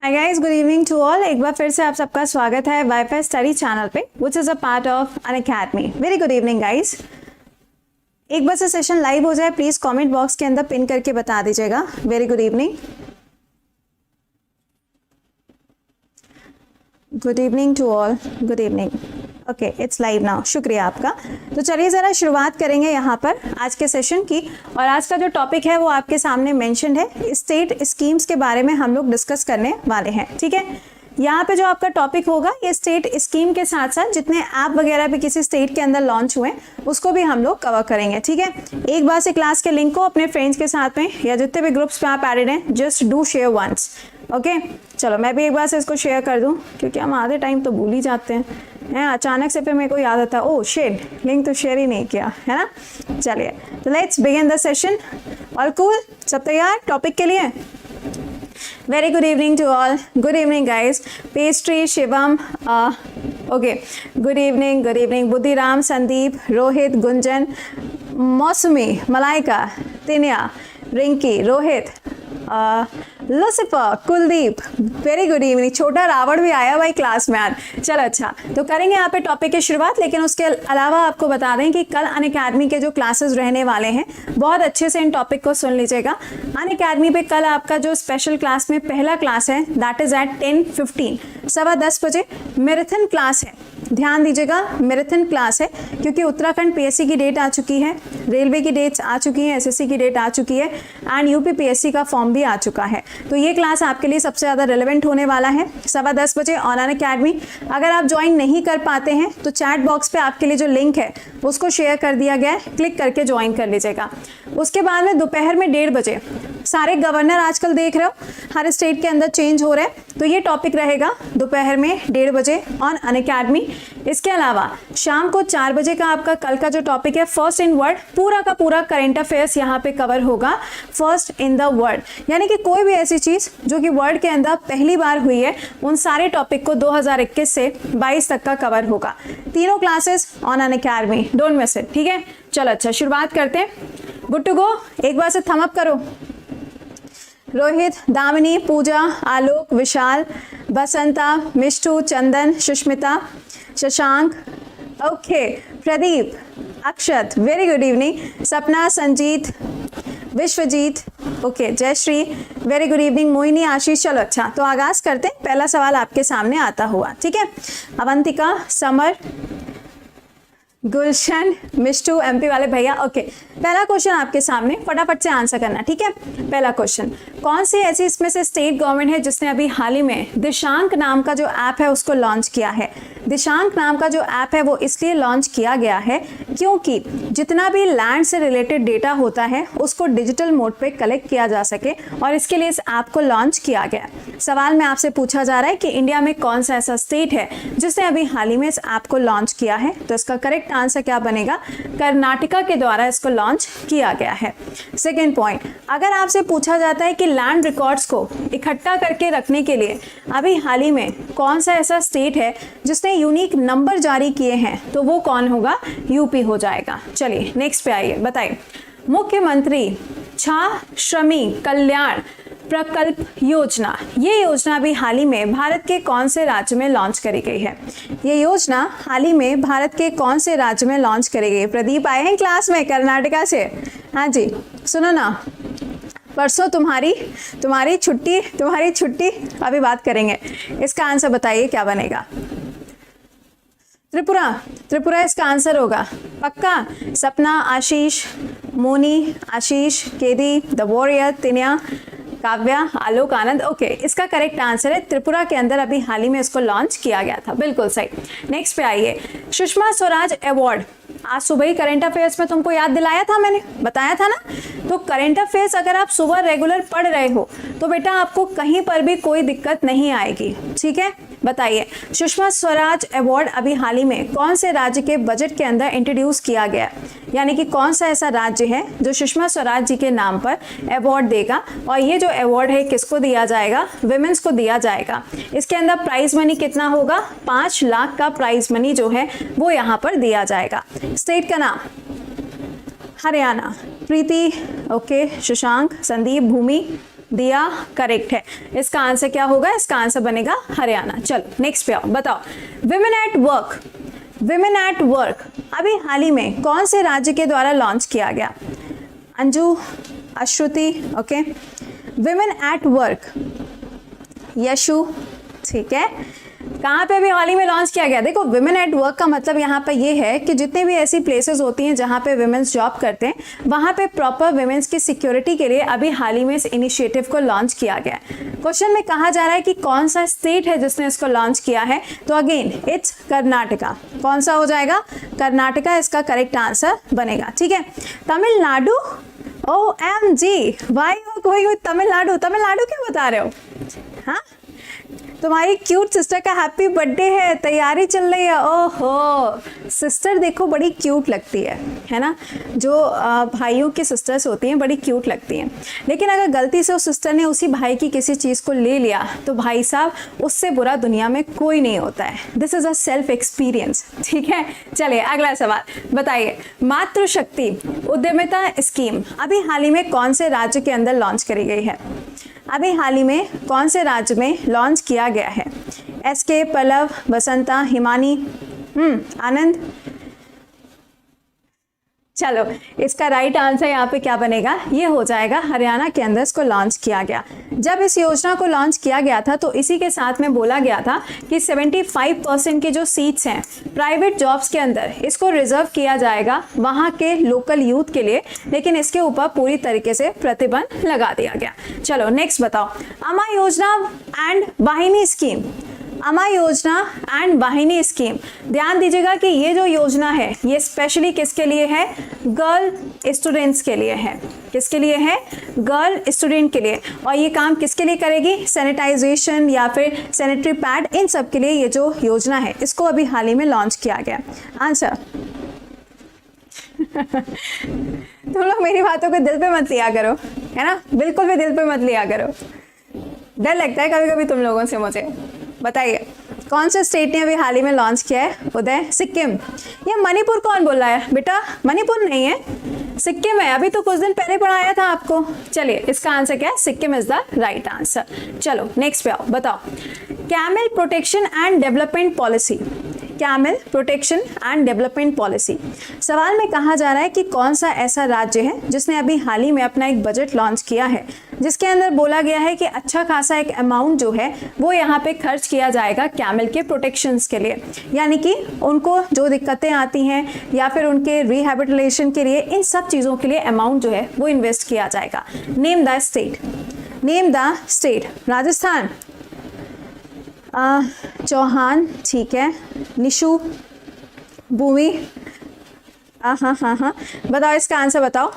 Hi guys, good evening to all. एक बार फिर से आप सबका स्वागत है वाईफाई स्टडी चैनल पे, which is a part of Unacademy. Very good evening guys. एक बार से सेशन लाइव हो जाए प्लीज़ कमेंट बॉक्स के अंदर पिन करके बता दीजिएगा। Very good evening, good evening to all, good evening. Okay, it's live now. शुक्रिया आपका। तो चलिए ज़रा शुरुआत करेंगे यहाँ पर आज के सेशन की। और आज का जो टॉपिक है वो आपके सामने मेंशन्ड है। स्टेट स्कीम्स के बारे में हम लोग डिस्कस करने वाले हैं। ठीक है, यहाँ पे जो आपका टॉपिक होगा ये स्टेट स्कीम के साथ साथ जितने ऐप वगैरह भी किसी स्टेट के अंदर लॉन्च हुए उसको भी हम लोग कवर करेंगे। ठीक है, एक बार से क्लास के लिंक को अपने फ्रेंड्स के साथ में या जितने भी ग्रुप्स पे आप एडेड हैं just do share once. Okay, चलो मैं भी एक बार से इसको शेयर कर दूं क्योंकि हम आधे टाइम तो भूल ही जाते हैं। अचानक से फिर मेरे को याद आता है ओ शिट, लिंक तो शेयर ही नहीं किया है ना। चलिए, तो let's begin the session. All cool, सब तैयार टॉपिक के लिए? Very good evening to all. Good evening guys. Pastry, Shivam, okay. Good evening, Budhiram, Sandeep, Rohit, Gunjan, Mosumi, Malaika, Tinya, Rinki, Rohit, Lucifer, Kuldeep. Very good evening. छोटा रावण भी आया भाई class में आज। चलो अच्छा, तो करेंगे यहाँ पे टॉपिक की शुरुआत। लेकिन उसके अलावा आपको बता दें कि कल अनअकैडमी के जो क्लासेस रहने वाले हैं बहुत अच्छे से इन टॉपिक को सुन लीजिएगा। अनअकैडमी पे कल आपका जो स्पेशल क्लास में पहला क्लास है दैट इज एट 10:15, 10:15 बजे मैराथन क्लास है। ध्यान दीजिएगा, मैराथन क्लास है क्योंकि उत्तराखंड पीएससी की डेट आ चुकी है, रेलवे की डेट्स आ चुकी हैं, एसएससी की डेट आ चुकी है एंड यूपी पीएससी का फॉर्म भी आ चुका है। तो ये क्लास आपके लिए सबसे ज़्यादा रिलेवेंट होने वाला है 10:15 बजे ऑन अनअकैडमी। अगर आप ज्वाइन नहीं कर पाते हैं तो चैट बॉक्स पे आपके लिए जो लिंक है उसको शेयर कर दिया गया है, क्लिक करके ज्वाइन कर लीजिएगा। उसके बाद में दोपहर में 1:30 बजे सारे गवर्नर आजकल देख रहे हो हर स्टेट के अंदर चेंज हो रहे हैं, तो ये टॉपिक रहेगा दोपहर में 1:30 बजे ऑन अनअकैडमी। इसके अलावा शाम को 4 बजे का आपका कल का जो टॉपिक है फर्स्ट इन वर्ल्ड, पूरा का पूरा करंट अफेयर्स यहाँ पे कवर होगा। फर्स्ट इन द वर्ल्ड यानी कि कोई भी ऐसी चीज जो कि वर्ल्ड के अंदर पहली बार हुई है उन सारे टॉपिक को 2021 से 22 तक का कवर होगा। तीनों classes on Unacademy, don't miss it. ठीक है, चलो अच्छा शुरुआत करते हैं। गुड टू गो, एक बार से थम अप करो। Rohit, Damini, Pooja, Alok, Vishal, Basanta, Mishtu, Chandan, Sushmita, Shashank, okay, Pradeep, Akshat, very good evening, Sapna, Sanjit, Vishwajit, okay, Jayashree, very good evening, Mohini, Ashish. चलो अच्छा, तो आगाज करते हैं। पहला सवाल आपके सामने आता हुआ, ठीक है। अवंतिका, समर, गुलशन, मिष्टू, एमपी वाले भैया, ओके। पहला क्वेश्चन आपके सामने, फटाफट से आंसर करना, ठीक है। पहला क्वेश्चन, कौन सी ऐसी इसमें से स्टेट गवर्नमेंट है जिसने अभी हाल ही में दिशांक नाम का जो ऐप है उसको लॉन्च किया है? दिशांक नाम का जो ऐप है वो इसलिए लॉन्च किया गया है क्योंकि जितना भी लैंड से रिलेटेड डेटा होता है उसको डिजिटल मोड पे कलेक्ट किया जा सके और इसके लिए इस ऐप को लॉन्च किया गया। सवाल में आपसे पूछा जा रहा है कि इंडिया में कौन सा ऐसा स्टेट है जिसने अभी हाल ही में इस ऐप को लॉन्च किया है, तो इसका करेक्ट आंसर क्या बनेगा? कर्नाटका के द्वारा इसको लॉन्च किया गया है। सेकेंड पॉइंट, अगर आपसे पूछा जाता है कि लैंड रिकॉर्ड्स को इकट्ठा करके रखने के लिए अभी हाल ही में कौन सा ऐसा स्टेट है जिसने यूनिक नंबर जारी किए हैं, तो वो कौन होगा? यूपी हो जाएगा। चलिए नेक्स्ट पे आइए, बताइए। मुख्यमंत्री श्रमिक कल्याण प्रकल्प योजना, ये योजना भी हाल ही में भारत के कौन से राज्य में लॉन्च करी गई है? ये योजना हाल ही में भारत के कौन से राज्य में लॉन्च करी गई? प्रदीप आए हैं क्लास में कर्नाटका से। हाँ जी, सुनो ना, परसों तुम्हारी छुट्टी, अभी बात करेंगे। इसका आंसर बताइए क्या बनेगा? त्रिपुरा इसका आंसर होगा पक्का। सपना, आशीष, मोनी, आशीष, केदी, the warrior, Tiniya, Kavya, Alok, Anand, okay. इसका करेक्ट आंसर है त्रिपुरा के अंदर अभी हाल ही में इसको लॉन्च किया गया था, बिल्कुल सही। नेक्स्ट पे आइए, सुषमा स्वराज अवार्ड। आज सुबह ही करंट अफेयर्स में तुमको याद दिलाया था, मैंने बताया था ना। तो करंट अफेयर्स अगर आप सुबह रेगुलर पढ़ रहे हो तो बेटा आपको कहीं पर भी कोई दिक्कत नहीं आएगी, ठीक है। बताइए, सुषमा स्वराज अवार्ड अभी हाल ही में कौन से राज्य के बजट के अंदर इंट्रोड्यूस किया गया, यानी कि कौन सा ऐसा राज्य है जो सुषमा स्वराज जी के नाम पर अवार्ड देगा? और ये जो अवार्ड है किसको दिया जाएगा? विमेंस को दिया जाएगा। इसके अंदर प्राइज मनी कितना होगा? 5 लाख का प्राइज मनी जो है वो यहाँ पर दिया जाएगा। स्टेट का नाम हरियाणा। प्रीति, ओके, शशांक, संदीप, भूमि, दिया करेक्ट है। इसका आंसर क्या होगा? इसका आंसर बनेगा हरियाणा। चलो नेक्स्ट पे आओ, बताओ women at work. Women at work अभी हाल ही में कौन से राज्य के द्वारा लॉन्च किया गया? Anju, Ashruti, okay. Women at work, Yashu, ठीक है। कहाँ पे अभी हाल ही में लॉन्च किया गया? देखो विमेन एट वर्क का मतलब यहाँ पे ये है कि जितने भी ऐसी प्लेसेस होती हैं जहाँ पे विमेंस जॉब करते हैं, वहाँ पे प्रॉपर विमेंस की सिक्योरिटी के लिए अभी हाल ही में इस इनिशिएटिव को लॉन्च किया गया है। क्वेश्चन में कहा जा रहा है कि कौन सा स्टेट है जिसने इसको लॉन्च किया है, तो अगेन इट्स कर्नाटका। कौन सा हो जाएगा? कर्नाटका इसका करेक्ट आंसर बनेगा, ठीक है। Tamil Nadu, OMG, why you going with Tamil Nadu? Tamil Nadu क्यों बता रहे हो? हाँ, तुम्हारी क्यूट सिस्टर का हैप्पी बर्थडे है, तैयारी चल रही है। ओहो, सिस्टर देखो बड़ी क्यूट लगती है ना। जो भाइयों की सिस्टर्स होती हैं बड़ी क्यूट लगती हैं, लेकिन अगर गलती से उस सिस्टर ने उसी भाई की किसी चीज़ को ले लिया तो भाई साहब उससे बुरा दुनिया में कोई नहीं होता है। This is a self experience, ठीक है। चलिए अगला सवाल बताइए, मातृशक्ति उद्यमिता स्कीम अभी हाल ही में कौन से राज्य के अंदर लॉन्च करी गई है? अभी हाल ही में कौन से राज्य में लॉन्च किया गया है? SK, पल्लव, बसंता, हिमानी, आनंद। चलो इसका राइट आंसर यहाँ पे क्या बनेगा? ये हो जाएगा हरियाणा के अंदर इसको लॉन्च किया गया। जब इस योजना को लॉन्च किया गया था तो इसी के साथ में बोला गया था कि 75% की जो सीट्स हैं प्राइवेट जॉब्स के अंदर इसको रिजर्व किया जाएगा वहाँ के लोकल यूथ के लिए, लेकिन इसके ऊपर पूरी तरीके से प्रतिबंध लगा दिया गया। चलो नेक्स्ट बताओ, अमा योजना एंड वाहिनी स्कीम। अमा योजना एंड वाहिनी स्कीम, ध्यान दीजिएगा कि ये जो योजना है ये स्पेशली किसके लिए है? गर्ल स्टूडेंट्स के लिए है। किसके लिए है? गर्ल स्टूडेंट के लिए। और ये काम किसके लिए करेगी? सैनिटाइजेशन या फिर सैनिटरी पैड, इन सब के लिए ये जो योजना है इसको अभी हाल ही में लॉन्च किया गया। आंसर तुम लोग मेरी बातों को दिल पे मत लिया करो, है ना, बिल्कुल भी दिल पे मत लिया करो। डर लगता है कभी कभी तुम लोगों से मुझे। बताइए कौन से स्टेट ने अभी हाल ही में लॉन्च किया है? उदय, सिक्किम। ये मणिपुर कौन बोल रहा है बेटा? मणिपुर नहीं है, सिक्किम है। अभी तो कुछ दिन पहले पढ़ाया था आपको। चलिए इसका आंसर क्या है? Sikkim is the right answer. चलो नेक्स्ट पे आओ, बताओ camel protection and development policy. Camel protection and development policy, सवाल में कहा जा रहा है कि कौन सा ऐसा राज्य है जिसने अभी हाल ही में अपना एक बजट लॉन्च किया है जिसके अंदर बोला गया है कि अच्छा खासा एक अमाउंट जो है वो यहाँ पे खर्च किया जाएगा कैमल के प्रोटेक्शंस के लिए, यानी कि उनको जो दिक्कतें आती हैं या फिर उनके रिहैबिलिटेशन के लिए, इन सब चीज़ों के लिए अमाउंट जो है वो इन्वेस्ट किया जाएगा। Name the state. Name the state. Rajasthan, Chauhan, ठीक है। निशु, भूमि, हाँ, बताओ इसका आंसर बताओ।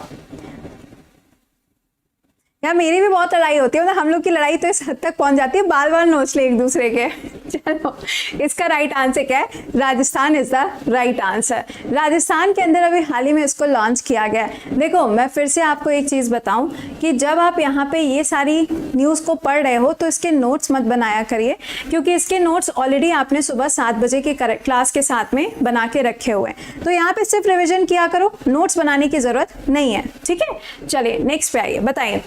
यार मेरी भी बहुत लड़ाई होती है, मतलब हम लोग की लड़ाई तो इस हद तक पहुंच जाती है, बार बार नोच ले एक दूसरे के। चलो इसका राइट आंसर क्या है? Rajasthan is the right answer. Rajasthan के अंदर अभी हाल ही में इसको लॉन्च किया गया है। देखो मैं फिर से आपको एक चीज़ बताऊं कि जब आप यहाँ पे ये सारी न्यूज़ को पढ़ रहे हो तो इसके नोट्स मत बनाया करिए, क्योंकि इसके नोट्स ऑलरेडी आपने सुबह 7 बजे के क्लास के साथ में बना के रखे हुए हैं। तो यहाँ पे सिर्फ रिविजन किया करो, नोट्स बनाने की ज़रूरत नहीं है, ठीक है। चलिए नेक्स्ट पे आइए, बताइए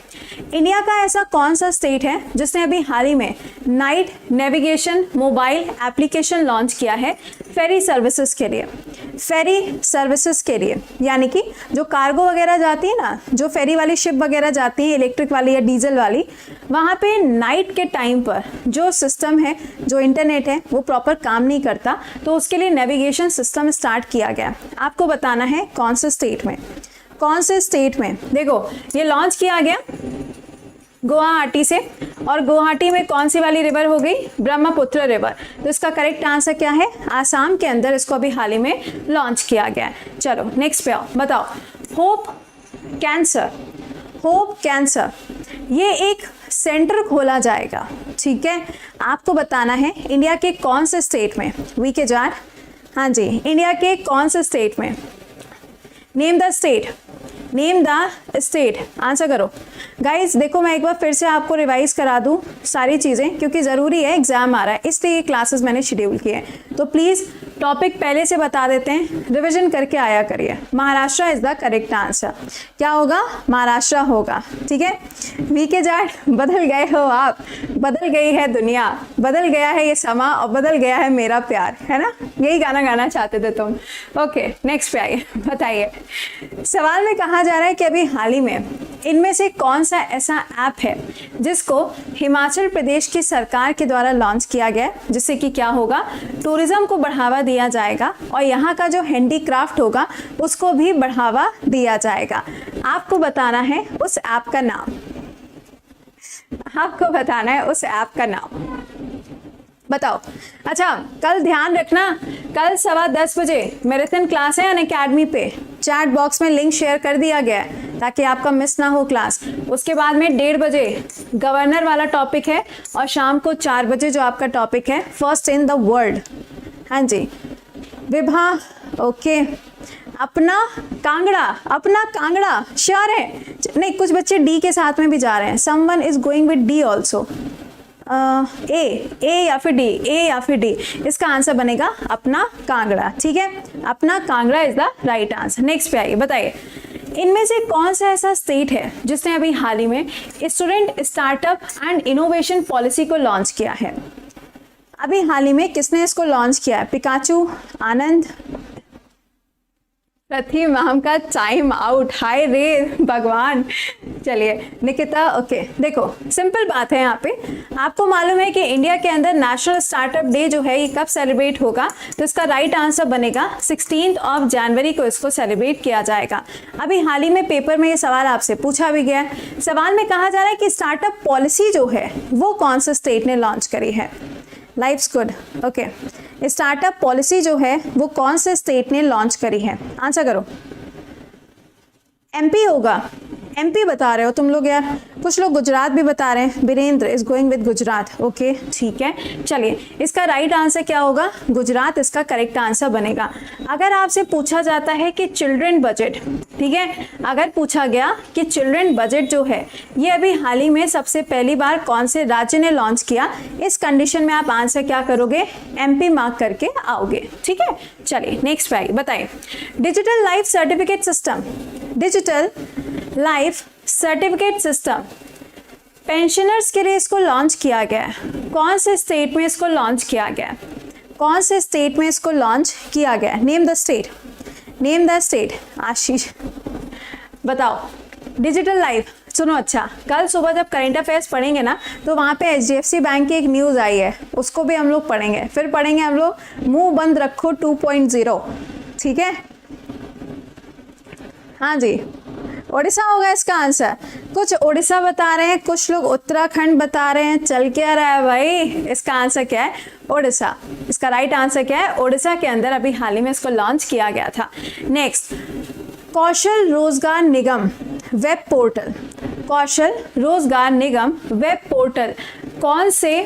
इंडिया का ऐसा कौन सा स्टेट है जिसने अभी हाल ही में night navigation mobile application launch किया है फेरी सर्विसेज के लिए। फेरी सर्विसेज के लिए यानी कि जो कार्गो वगैरह जाती है ना, जो फेरी वाली शिप वगैरह जाती है इलेक्ट्रिक वाली या डीजल वाली, वहाँ पे नाइट के टाइम पर जो सिस्टम है, जो इंटरनेट है वो प्रॉपर काम नहीं करता, तो उसके लिए नेविगेशन सिस्टम स्टार्ट किया गया। आपको बताना है कौन से स्टेट में। कौन से स्टेट में? देखो ये लॉन्च किया गया गुवाहाटी से, और गुवाहाटी में कौन सी वाली रिवर हो गई? ब्रह्मपुत्र रिवर। तो इसका करेक्ट आंसर क्या है? आसाम के अंदर इसको अभी हाल ही में लॉन्च किया गया है। चलो नेक्स्ट पे आओ, बताओ होप कैंसर। होप कैंसर ये एक सेंटर खोला जाएगा, ठीक है। आपको बताना है इंडिया के कौन से स्टेट में। वीके जान, हाँ जी, इंडिया के कौन से स्टेट में? Name the state. Name the state, answer करो गाइज। देखो मैं एक बार फिर से आपको रिवाइज करा दूं सारी चीज़ें, क्योंकि ज़रूरी है, एग्जाम आ रहा है, इसलिए ये क्लासेस मैंने शेड्यूल किए हैं। तो प्लीज़ टॉपिक पहले से बता देते हैं, रिवीजन करके आया करिए। Maharashtra is the correct answer. क्या होगा? महाराष्ट्र होगा। ठीक है, वी के जाट बदल गए हो आप, बदल गई है दुनिया, बदल गया है ये समा और बदल गया है मेरा प्यार, है ना? यही गाना गाना चाहते थे तुम। ओके, नेक्स्ट पे आइए, बताइए। सवाल में कहा जा रहा है कि अभी हाल ही में इनमें से कौन सा ऐसा ऐप है जिसको हिमाचल प्रदेश की सरकार के द्वारा लॉन्च किया गया, जिससे कि क्या होगा, टूरिज्म को बढ़ावा दिया जाएगा और यहाँ का जो हैंडीक्राफ्ट होगा उसको भी बढ़ावा दिया जाएगा। आपको बताना है उस ऐप का नाम, आपको बताना है उस ऐप का नाम, बताओ। अच्छा, कल ध्यान रखना, कल 10:15 बजे मैराथन क्लास है अनअकैडमी पे। चैट बॉक्स में लिंक शेयर कर दिया गया है ताकि आपका मिस ना हो क्लास। उसके बाद में 1:30 बजे गवर्नर वाला टॉपिक है और शाम को 4 बजे जो आपका टॉपिक है फर्स्ट इन द वर्ल्ड। हाँ जी, विभा, ओके। अपना कांगड़ा श्योर है? नहीं, कुछ बच्चे डी के साथ में भी जा रहे हैं। Someone is going with D also. A या फिर डी, ए या फिर डी, इसका आंसर बनेगा अपना कांगड़ा। ठीक है, अपना Kangra is the right answer. Next पे आइए, बताइए इनमें से कौन सा ऐसा स्टेट है जिसने अभी हाल ही में student startup and innovation policy को लॉन्च किया है? अभी हाल ही में किसने इसको लॉन्च किया है? पिकाचू, आनंद, रथी मैम का टाइम आउट, हाय रे भगवान। चलिए निकिता, ओके। देखो सिंपल बात है, यहाँ पे आपको मालूम है कि इंडिया के अंदर नेशनल स्टार्टअप डे जो है ये कब सेलिब्रेट होगा, तो इसका राइट आंसर बनेगा 16 जनवरी को इसको सेलिब्रेट किया जाएगा। अभी हाल ही में पेपर में ये सवाल आपसे पूछा भी गया। सवाल में कहा जा रहा है कि स्टार्टअप पॉलिसी जो है वो कौन से स्टेट ने लॉन्च करी है? Lives good, okay. Startup policy जो है वो कौन से स्टेट ने लॉन्च करी है? आंसर करो। एमपी होगा, एमपी बता रहे हो तुम लोग यार। कुछ लोग गुजरात भी बता रहे हैं। Virendra is going with Gujarat, okay ठीक है। चलिए, इसका राइट आंसर क्या होगा? गुजरात इसका करेक्ट आंसर बनेगा। अगर आपसे पूछा जाता है कि चिल्ड्रन बजट, ठीक है, अगर पूछा गया कि चिल्ड्रन बजट जो है ये अभी हाल ही में सबसे पहली बार कौन से राज्य ने लॉन्च किया, इस कंडीशन में आप आंसर क्या करोगे? एमपी मार्क करके आओगे। ठीक है, चलिए नेक्स्ट पे आइए, बताइए। Digital life certificate system, digital life certificate system pensioners के लिए इसको लॉन्च किया गया है। कौन से स्टेट में इसको लॉन्च किया गया? कौन से स्टेट में इसको लॉन्च किया गया? Name the state, name the state. Ashish बताओ। डिजिटल लाइफ, सुनो अच्छा, कल सुबह जब करंट अफेयर्स पढ़ेंगे ना तो वहाँ पे HDFC बैंक की एक न्यूज़ आई है, उसको भी हम लोग पढ़ेंगे। फिर पढ़ेंगे हम लोग मुंह बंद रखो 2.0, ठीक है। हाँ जी, ओडिशा होगा इसका आंसर। कुछ ओडिशा बता रहे हैं, कुछ लोग उत्तराखंड बता रहे हैं। चल क्या रहा है भाई? इसका आंसर क्या है? ओडिशा। इसका राइट आंसर क्या है? ओडिशा के अंदर अभी हाल ही में इसको लॉन्च किया गया था। नेक्स्ट, कौशल रोजगार निगम वेब पोर्टल, कौशल रोजगार निगम वेब पोर्टल कौन से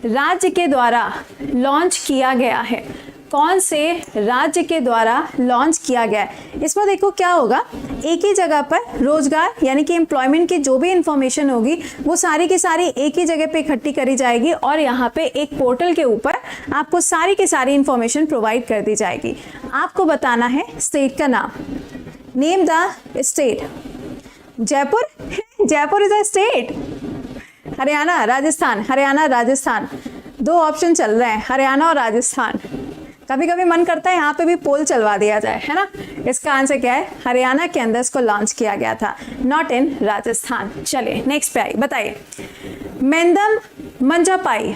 राज्य के द्वारा लॉन्च किया गया है? कौन से राज्य के द्वारा लॉन्च किया गया है? इसमें देखो क्या होगा, एक ही जगह पर रोजगार यानी कि एम्प्लॉयमेंट की जो भी इंफॉर्मेशन होगी वो सारी की सारी एक ही जगह पे इकट्ठी करी जाएगी और यहाँ पे एक पोर्टल के ऊपर आपको सारी की सारी इंफॉर्मेशन प्रोवाइड कर दी जाएगी। आपको बताना है स्टेट का नाम। Name the state. Jaipur, Jaipur is a state. Haryana, Rajasthan, Haryana, Rajasthan, दो ऑप्शन चल रहे हैं, हरियाणा और राजस्थान। कभी कभी मन करता है यहाँ पे भी पोल चलवा दिया जाए, है ना। इसका आंसर क्या है? हरियाणा के अंदर इसको लॉन्च किया गया था, नॉट इन राजस्थान। चलिए नेक्स्ट पे आइए, बताइए। मेंदम मंजापाई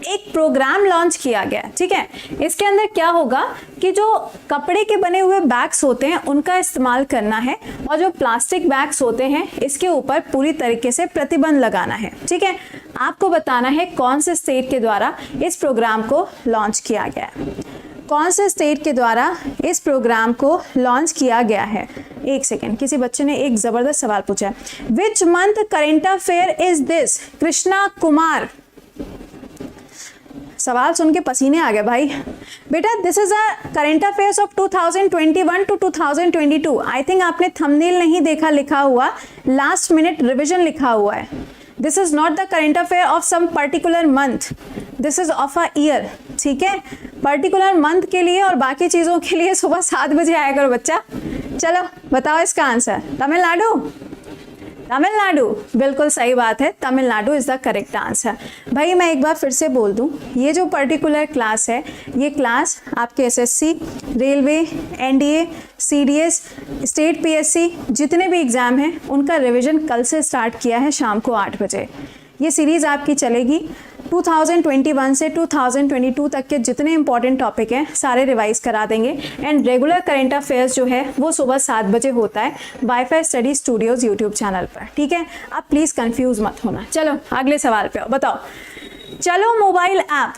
एक प्रोग्राम लॉन्च किया गया, ठीक है। इसके अंदर क्या होगा कि जो कपड़े के बने हुए बैग्स होते हैं उनका इस्तेमाल करना है और जो प्लास्टिक बैग्स होते हैं इसके ऊपर पूरी तरीके से प्रतिबंध लगाना है, ठीक है। आपको बताना है कौन से स्टेट के द्वारा इस प्रोग्राम को लॉन्च किया गया है। कौन से स्टेट के द्वारा इस प्रोग्राम को लॉन्च किया गया है? एक सेकेंड, किसी बच्चे ने एक जबरदस्त सवाल पूछा है। Which month current affair is this? Krishna Kumar, सवाल सुन के पसीने आ गए भाई। बेटा this is a current affairs of 2021 to 2022। I think आपने थंबनेल नहीं देखा, लिखा हुआ लास्ट मिनट रिवीजन लिखा हुआ है। This is not the current affair of some particular month. This is of a year, ठीक है, पर्टिकुलर मंथ के लिए और बाकी चीज़ों के लिए सुबह 7 बजे आया करो बच्चा। चलो बताओ इसका आंसर, तमिलनाडु। तमिलनाडु, बिल्कुल सही बात है, Tamil Nadu is the correct answer. भाई मैं एक बार फिर से बोल दूं, ये जो पर्टिकुलर क्लास है, ये क्लास आपके SSC, railway, NDA, CDS, state PSC जितने भी एग्जाम हैं उनका रिवीजन कल से स्टार्ट किया है शाम को 8 बजे। ये सीरीज़ आपकी चलेगी 2021 से 2022 तक के जितने इंपॉर्टेंट टॉपिक हैं सारे रिवाइज करा देंगे। एंड रेगुलर करंट अफेयर्स जो है वो सुबह 7 बजे होता है wifi study studios YouTube channel पर, ठीक है। आप प्लीज़ कंफ्यूज मत होना। चलो अगले सवाल पे आओ, बताओ। चलो मोबाइल ऐप,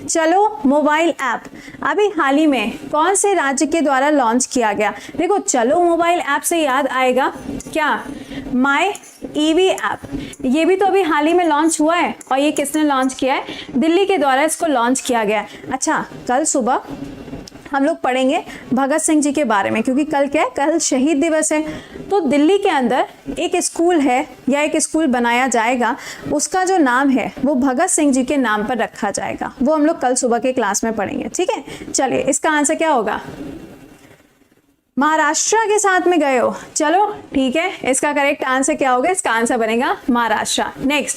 चलो मोबाइल ऐप अभी हाल ही में कौन से राज्य के द्वारा लॉन्च किया गया? देखो चलो मोबाइल ऐप से याद आएगा क्या, माई ईवी ऐप, ये भी तो अभी हाल ही में लॉन्च हुआ है। और ये किसने लॉन्च किया है? दिल्ली के द्वारा इसको लॉन्च किया गया है। अच्छा, कल सुबह हम लोग पढ़ेंगे भगत सिंह जी के बारे में, क्योंकि कल क्या है, कल शहीद दिवस है। तो दिल्ली के अंदर एक स्कूल है या एक स्कूल बनाया जाएगा, उसका जो नाम है वो भगत सिंह जी के नाम पर रखा जाएगा। वो हम लोग कल सुबह के क्लास में पढ़ेंगे, ठीक है। चलिए इसका आंसर क्या होगा? महाराष्ट्र के साथ में गए हो, चलो ठीक है, इसका करेक्ट आंसर क्या होगा? इसका आंसर बनेगा महाराष्ट्र। नेक्स्ट,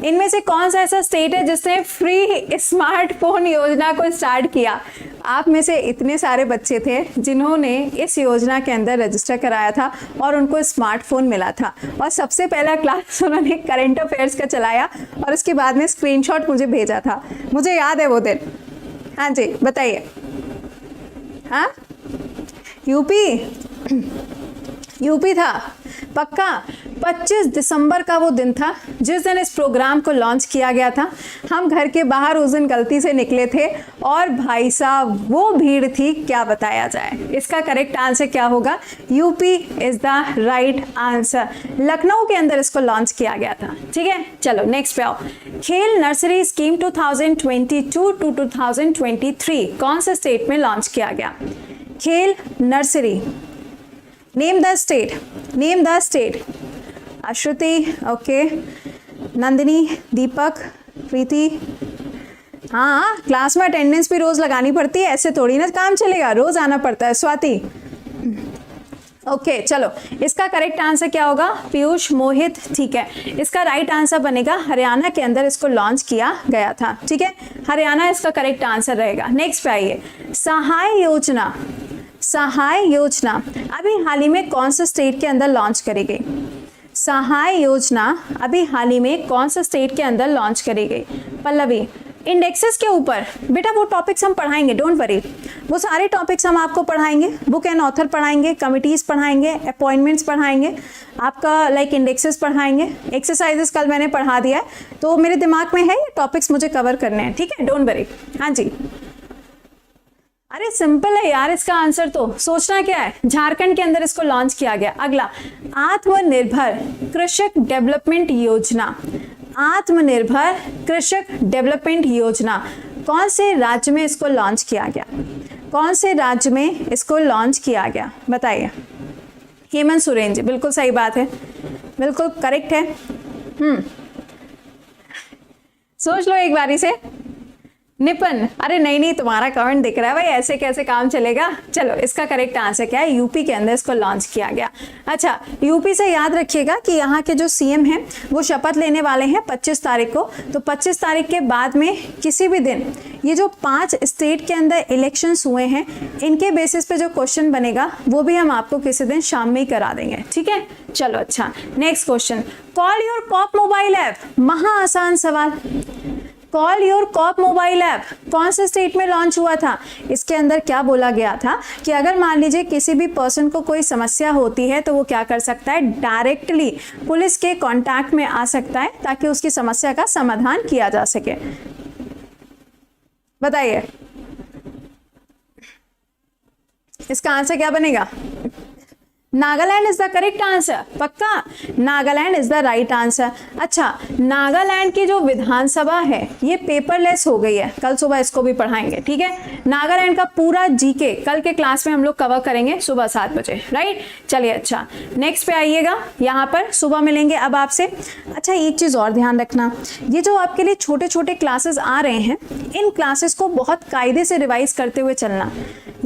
इनमें से कौन सा ऐसा स्टेट है जिसने फ्री स्मार्टफोन योजना को स्टार्ट किया? आप में से इतने सारे बच्चे थे जिन्होंने इस योजना के अंदर रजिस्टर कराया था और उनको स्मार्टफोन मिला था, और सबसे पहला क्लास उन्होंने करंट अफेयर्स का चलाया और उसके बाद में स्क्रीनशॉट मुझे भेजा था, मुझे याद है वो दिन। हाँ जी बताइए। हाँ यूपी था पक्का। 25 दिसंबर का वो दिन था जिस दिन इस प्रोग्राम को लॉन्च किया गया था। हम घर के बाहर उस दिन गलती से निकले थे और भाई साहब वो भीड़ थी, क्या बताया जाए। इसका करेक्ट आंसर क्या होगा? UP is the right answer. Lucknow के अंदर इसको लॉन्च किया गया था, ठीक है। चलो नेक्स्ट पे आओ। खेल नर्सरी स्कीम 2022 टू 2023 कौन से स्टेट में लॉन्च किया गया? Khel nursery, name the state, name the state. Ashruti, okay, Nandini, Deepak, Preeti. हाँ, क्लास में अटेंडेंस भी रोज लगानी पड़ती है, ऐसे थोड़ी ना काम चलेगा, रोज आना पड़ता है। स्वाति, ओके चलो इसका करेक्ट आंसर क्या होगा? पीयूष, मोहित, ठीक है। इसका राइट आंसर बनेगा हरियाणा के अंदर इसको लॉन्च किया गया था, ठीक है। हरियाणा इसका करेक्ट आंसर रहेगा। नेक्स्ट पे आइए। सहाय योजना, सहाय योजना अभी हाल ही में कौन से स्टेट के अंदर लॉन्च करी गई? सहाय योजना अभी हाल ही में कौन से स्टेट के अंदर लॉन्च करी गई? पल्लवी, इंडेक्सेस के ऊपर बेटा वो टॉपिक्स हम पढ़ाएंगे, डोंट वरी, वो सारे टॉपिक्स हम आपको पढ़ाएंगे। बुक एंड ऑथर पढ़ाएंगे, कमिटीज़ पढ़ाएंगे, अपॉइंटमेंट्स पढ़ाएंगे, आपका लाइक इंडेक्सेस पढ़ाएंगे, एक्सरसाइजेस कल मैंने पढ़ा दिया है, तो मेरे दिमाग में है ये टॉपिक्स मुझे कवर करने हैं, ठीक है, डोंट वरी। हाँ जी, अरे सिंपल है यार, इसका आंसर तो सोचना क्या है, झारखंड के अंदर इसको लॉन्च किया गया। अगला, आत्मनिर्भर कृषक डेवलपमेंट योजना, आत्मनिर्भर कृषक डेवलपमेंट योजना कौन से राज्य में इसको लॉन्च किया गया? कौन से राज्य में इसको लॉन्च किया गया बताइए? हेमंत सोरेन जी, बिल्कुल सही बात है, बिल्कुल करेक्ट है। सोच लो एक बारी से। निपन, अरे नहीं नहीं, तुम्हारा कमेंट दिख रहा है भाई, ऐसे कैसे काम चलेगा। चलो इसका करेक्ट आंसर क्या है? यूपी के अंदर इसको लॉन्च किया गया। अच्छा, यूपी से याद रखिएगा कि यहाँ के जो सीएम हैं वो शपथ लेने वाले हैं 25 तारीख को। तो 25 तारीख के बाद में किसी भी दिन ये जो 5 स्टेट के अंदर इलेक्शंस हुए हैं, इनके बेसिस पे जो क्वेश्चन बनेगा वो भी हम आपको किसी दिन शाम में ही करा देंगे, ठीक है। चलो अच्छा, next question, call your cop mobile app, महा आसान सवाल। Call your cop mobile app कौन से स्टेट में लॉन्च हुआ था? इसके अंदर क्या बोला गया था कि अगर मान लीजिए किसी भी पर्सन को कोई समस्या होती है तो वो क्या कर सकता है, डायरेक्टली पुलिस के कांटेक्ट में आ सकता है ताकि उसकी समस्या का समाधान किया जा सके। बताइए इसका आंसर क्या बनेगा? Nagaland is the correct answer, पक्का Nagaland is the right answer. अच्छा, नागालैंड की जो विधानसभा है ये पेपरलेस हो गई है, कल सुबह इसको भी पढ़ाएंगे, ठीक है। नागालैंड का पूरा जीके कल के क्लास में हम लोग कवर करेंगे सुबह 7 बजे, राइट। चलिए, अच्छा नेक्स्ट पे आइएगा, यहाँ पर सुबह मिलेंगे अब आपसे। अच्छा, एक चीज़ और ध्यान रखना, ये जो आपके लिए छोटे छोटे क्लासेस आ रहे हैं, इन क्लासेस को बहुत कायदे से रिवाइज करते हुए चलना।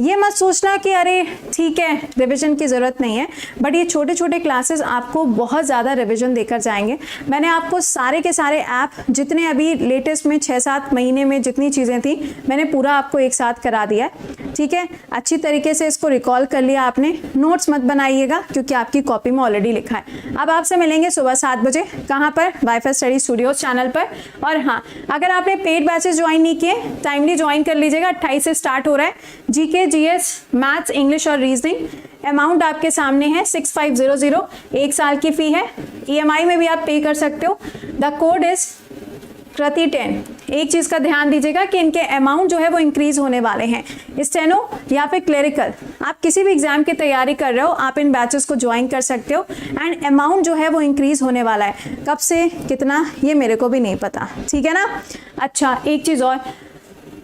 ये मत सोचना कि अरे ठीक है रिवीजन की ज़रूरत नहीं है, बट ये छोटे छोटे क्लासेस आपको बहुत ज़्यादा रिवीजन देकर जाएंगे। मैंने आपको सारे के सारे ऐप जितने अभी लेटेस्ट में 6-7 महीने में जितनी चीज़ें थी मैंने पूरा आपको एक साथ करा दिया है, ठीक है। अच्छी तरीके से इसको रिकॉल कर लिया आपने, नोट्स मत बनाइएगा क्योंकि आपकी कॉपी में ऑलरेडी लिखा है। अब आपसे मिलेंगे सुबह 7 बजे, कहाँ पर, वाईफाई स्टडी स्टूडियो चैनल पर। और हाँ, अगर आपने पेड बैचेस ज्वाइन नहीं किए टाइमली ज्वाइन कर लीजिएगा, 28 से स्टार्ट हो रहा है। जीके, जीएस, मैथ्स, इंग्लिश और रीजनिंग। अमाउंट आपके सामने है 6500, 1 साल की फी है। EMI में भी आप पे कर सकते हो। द कोड इज प्रति 10। एक चीज़ का ध्यान दीजिएगा कि इनके अमाउंट जो है वो इंक्रीज होने वाले हैं। स्टेनो या फिर क्लेरिकल, आप किसी भी एग्जाम की तैयारी कर रहे हो आप इन बैचेस को ज्वाइन कर सकते हो। एंड अमाउंट जो है वो इंक्रीज होने वाला है, कब से कितना ये मेरे को भी नहीं पता, ठीक है ना। अच्छा, एक चीज़ और,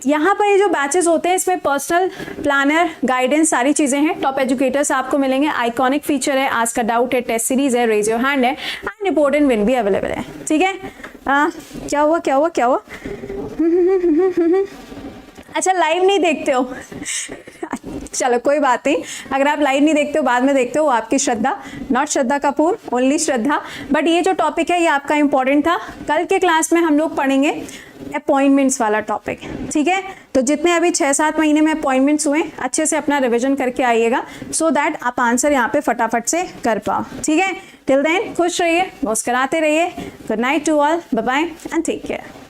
यहाँ पर ये जो बैचेस होते हैं इसमें पर्सनल प्लानर, गाइडेंस, सारी चीज़ें हैं। टॉप एजुकेटर्स आपको मिलेंगे, आइकॉनिक फीचर है, आस्क अ डाउट है, टेस्ट सीरीज है, रेज योर हैंड है, एंड इंपॉर्टेंट विन भी अवेलेबल है, ठीक है। क्या हुआ क्या हुआ क्या हुआ? अच्छा, लाइव नहीं देखते हो? चलो कोई बात नहीं, अगर आप लाइव नहीं देखते हो बाद में देखते हो, वो आपकी Shraddha, not Shraddha Kapoor, only Shraddha. But ये जो टॉपिक है ये आपका इंपॉर्टेंट था। कल के क्लास में हम लोग पढ़ेंगे अपॉइंटमेंट्स वाला टॉपिक, ठीक है। तो जितने अभी 6-7 महीने में अपॉइंटमेंट्स हुए अच्छे से अपना रिवीजन करके आइएगा, सो दैट आप आंसर यहाँ पे फटाफट से कर पाओ, ठीक है। टिल देन खुश रहिए, मुस्कुराते रहिए। Good night to all, bye bye and take care.